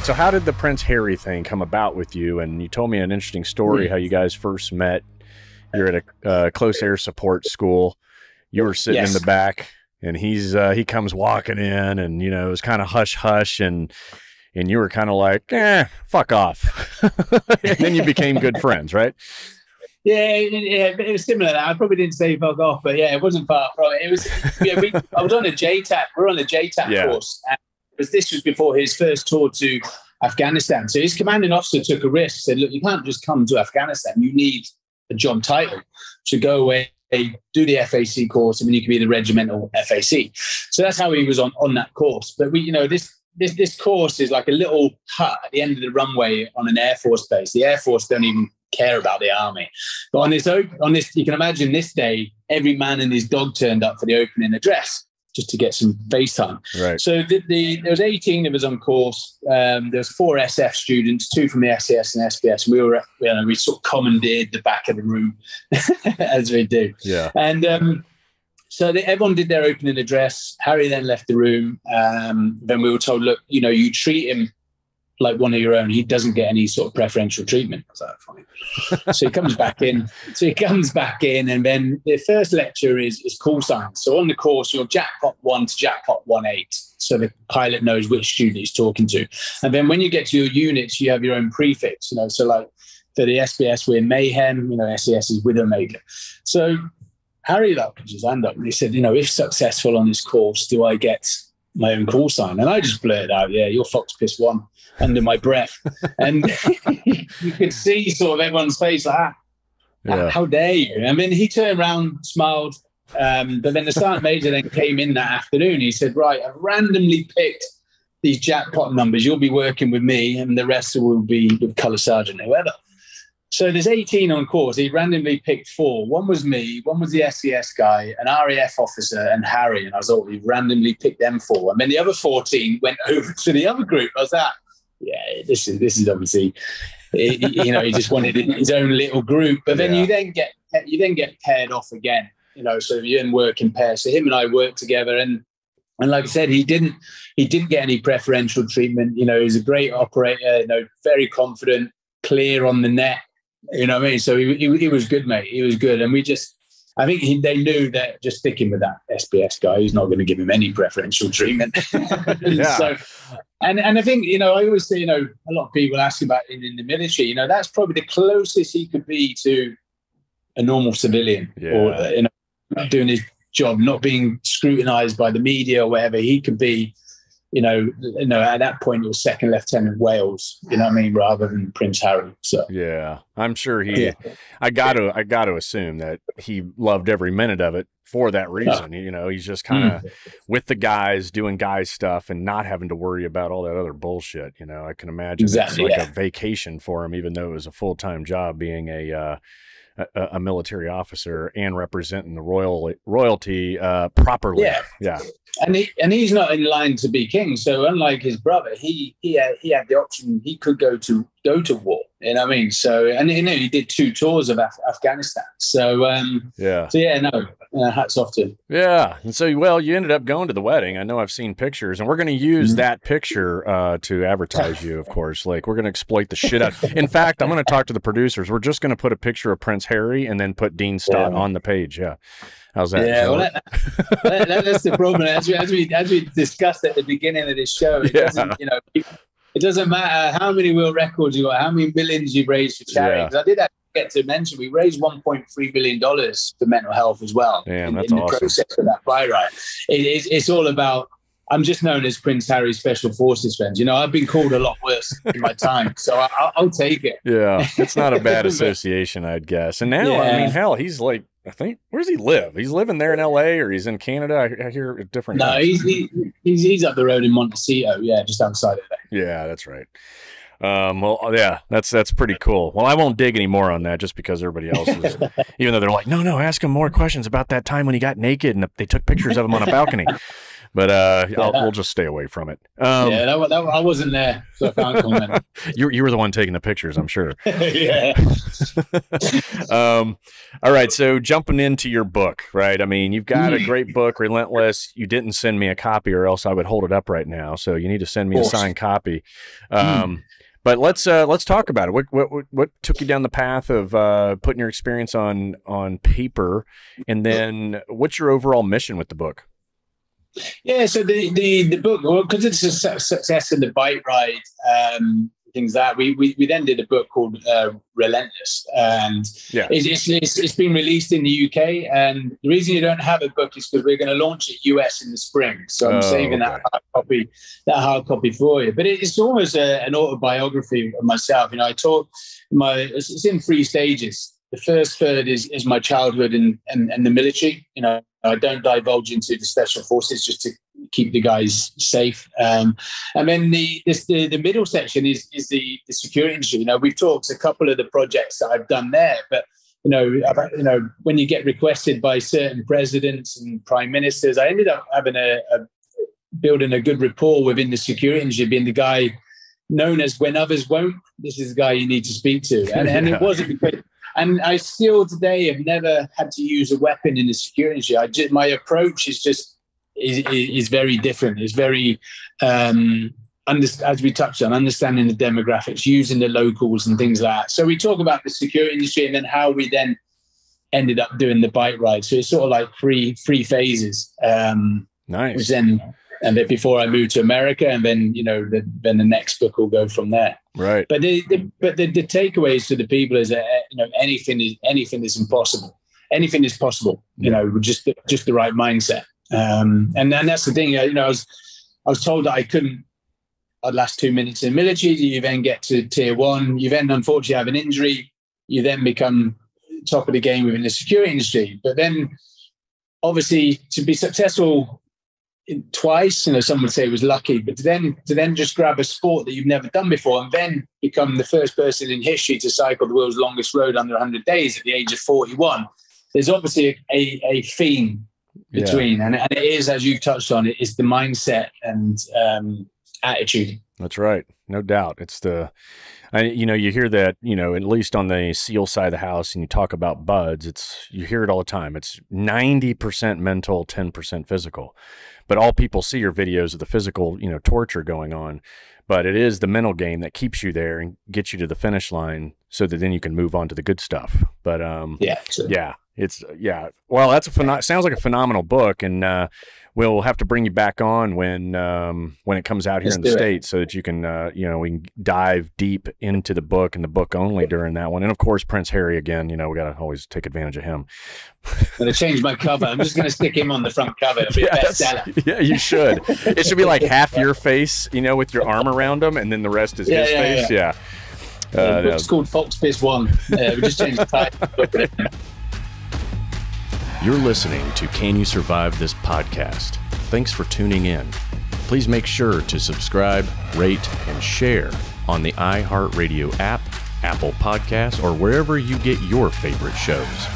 So how did the Prince Harry thing come about with you? And you told me an interesting story, how you guys first met. You're at a close air support school. You were sitting in the back, and he comes walking in, and, you know, it was kind of hush-hush, and you were kind of like, fuck off. And then you became good friends, right? Yeah, it was similar. I probably didn't say fuck off, but yeah, it wasn't far from it. It was, I was on a JTAC. We were on a JTAC course. And this was before his first tour to Afghanistan. So his commanding officer took a risk, said, look, you can't just come to Afghanistan. You need a job title to go away, do the FAC course, and then you can be the regimental FAC. So that's how he was on that course. But we, you know, this course is like a little hut at the end of the runway on an Air Force base. The Air Force don't even care about the army. But on this, you can imagine this day, every man and his dog turned up for the opening address just to get some face time. Right. So there was 18 of us on course. There was 4 SF students, 2 from the SAS and SBS. And we sort of commandeered the back of the room as we do. Yeah. And so everyone did their opening address. Harry then left the room. Then we were told, look, you know, you treat him like one of your own. He doesn't get any sort of preferential treatment. I was like, fine. So he comes back in. And then the first lecture is call signs. So on the course, you're jackpot 1 to jackpot 18. So the pilot knows which student he's talking to. And then when you get to your units, you have your own prefix, you know. So like for the SBS, we're Mayhem, you know, SES is Widowmaker. So Harry put his hand up and he said, you know, if successful on this course, do I get my own call sign? And I just blurted out, yeah, you're Fox Piss 1, under my breath. And you could see sort of everyone's face like, how dare you? And then he turned around, smiled. But then the sergeant major then came in that afternoon. He said, right, I've randomly picked these jackpot numbers. You'll be working with me and the rest will be with colour sergeant, whoever. So there's 18 on course. He randomly picked 4. One was me, one was the SES guy, an RAF officer, and Harry. And I thought he randomly picked them 4. And then the other 14 went over to the other group. I was like, yeah, this is obviously, you know, he just wanted his own little group. But then you then get paired off again, you know. So you then work in pairs. So him and I worked together, and like I said, he didn't get any preferential treatment. You know, he's a great operator. You know, very confident, clear on the net. You know what I mean? So he was good, mate. He was good. And I think they knew that just sticking with that SBS guy, he's not going to give him any preferential treatment. So, and I think, you know, I always say, you know, a lot of people ask about it in the military, you know, that's probably the closest he could be to a normal civilian or, you know, doing his job, not being scrutinized by the media or whatever. He could be, you know, at that point, it was Second Lieutenant Wales, you know what I mean, rather than Prince Harry. So yeah, I'm sure I got to assume that he loved every minute of it for that reason. You know, he's just kind of with the guys, doing guys stuff, and not having to worry about all that other bullshit. You know, I can imagine it's like a vacation for him, even though it was a full-time job being a military officer and representing the royalty properly. Yeah. And he's not in line to be king. So unlike his brother, he had the option. He could go to war. You know what I mean? So, and you know, he did 2 tours of Afghanistan. So hats off to him. Yeah. And so, well, you ended up going to the wedding. I know I've seen pictures, and we're going to use that picture to advertise you, of course. Like, we're going to exploit the shit out. In fact, I'm going to talk to the producers. We're just going to put a picture of Prince Harry and then put Dean Stott on the page. Yeah. How's that? Yeah, well, that's the problem. As we discussed at the beginning of this show, it doesn't, you know, it doesn't matter how many world records you got, how many millions you've raised for charity. I did get to mention we raised $1.3 billion for mental health as well. Yeah, in that's the awesome. process of that buy right. It's all about. I'm just known as Prince Harry's Special Forces friends. You know, I've been called a lot worse in my time, so I'll take it. Yeah, it's not a bad association, I'd guess. And now, I mean, hell, he's like, I think, where does he live? He's living there in LA, or he's in Canada. I hear different. No, he's up the road in Montecito. Yeah, just outside of there. Yeah, that's right. Well, yeah, that's pretty cool. Well, I won't dig any more on that just because everybody else is, even though they're like, no, ask him more questions about that time when he got naked and they took pictures of him on a balcony. but we'll just stay away from it. Yeah, I wasn't there, so I can't comment. You were the one taking the pictures, I'm sure. Yeah. All right, so jumping into your book, right? I mean, you've got a great book, Relentless. You didn't send me a copy, or else I would hold it up right now. So you need to send me a signed copy. But let's talk about it. What took you down the path of putting your experience on paper, and then what's your overall mission with the book? Yeah, so the book, well, because it's a success in the bike ride, things that we then did a book called Relentless, and it's been released in the UK. And the reason you don't have a book is because we're going to launch it US in the spring. So I'm saving that hard copy for you. But it's almost an autobiography of myself. You know, it's in 3 stages. The first third is my childhood and the military. You know, I don't divulge into the special forces just to keep the guys safe. And then the middle section is the security industry. You know, we've talked a couple of the projects that I've done there, but you know, when you get requested by certain presidents and prime ministers, I ended up having building a good rapport within the security industry, being the guy known as when others won't. This is the guy you need to speak to, and it wasn't because. And I still today have never had to use a weapon in the security industry. My approach is very different. It's very, as we touched on, understanding the demographics, using the locals and things like that. So we talk about the security industry and then how we then ended up doing the bike ride. So it's sort of like three phases. Nice. Which then, and then before I moved to America, and then then the next book will go from there. Right. But the takeaways to the people is that anything is impossible. Anything is possible. You know, just the right mindset. And that's the thing. I was told that I couldn't. I'd last 2 minutes in the military. You then get to tier 1. You then unfortunately have an injury. You then become top of the game within the security industry. But then, obviously, to be successful twice, some would say it was lucky, but to then just grab a sport that you've never done before and then become the first person in history to cycle the world's longest road under 100 days at the age of 41. There's obviously a theme between, and it is, as you've touched on, it is the mindset and attitude. That's right. No doubt. It's you hear that, at least on the SEAL side of the house, and you talk about buds, you hear it all the time. It's 90% mental, 10% physical. But all people see are videos of the physical, torture going on. But it is the mental game that keeps you there and gets you to the finish line so that then you can move on to the good stuff. But Well, that's sounds like a phenomenal book, and we'll have to bring you back on when it comes out here in the States, so that you can we can dive deep into the book and the book only during that one. And of course, Prince Harry again. We got to always take advantage of him. I'm going to change my cover. I'm just going to stick him on the front cover. It'll be a bestseller. Yeah, you should. It should be like half your face, with your arm around him, and then the rest is his face. Yeah. The book's called Fox Biz 1. We just changed the title. You're listening to Can You Survive This Podcast? Thanks for tuning in. Please make sure to subscribe, rate, and share on the iHeartRadio app, Apple Podcasts, or wherever you get your favorite shows.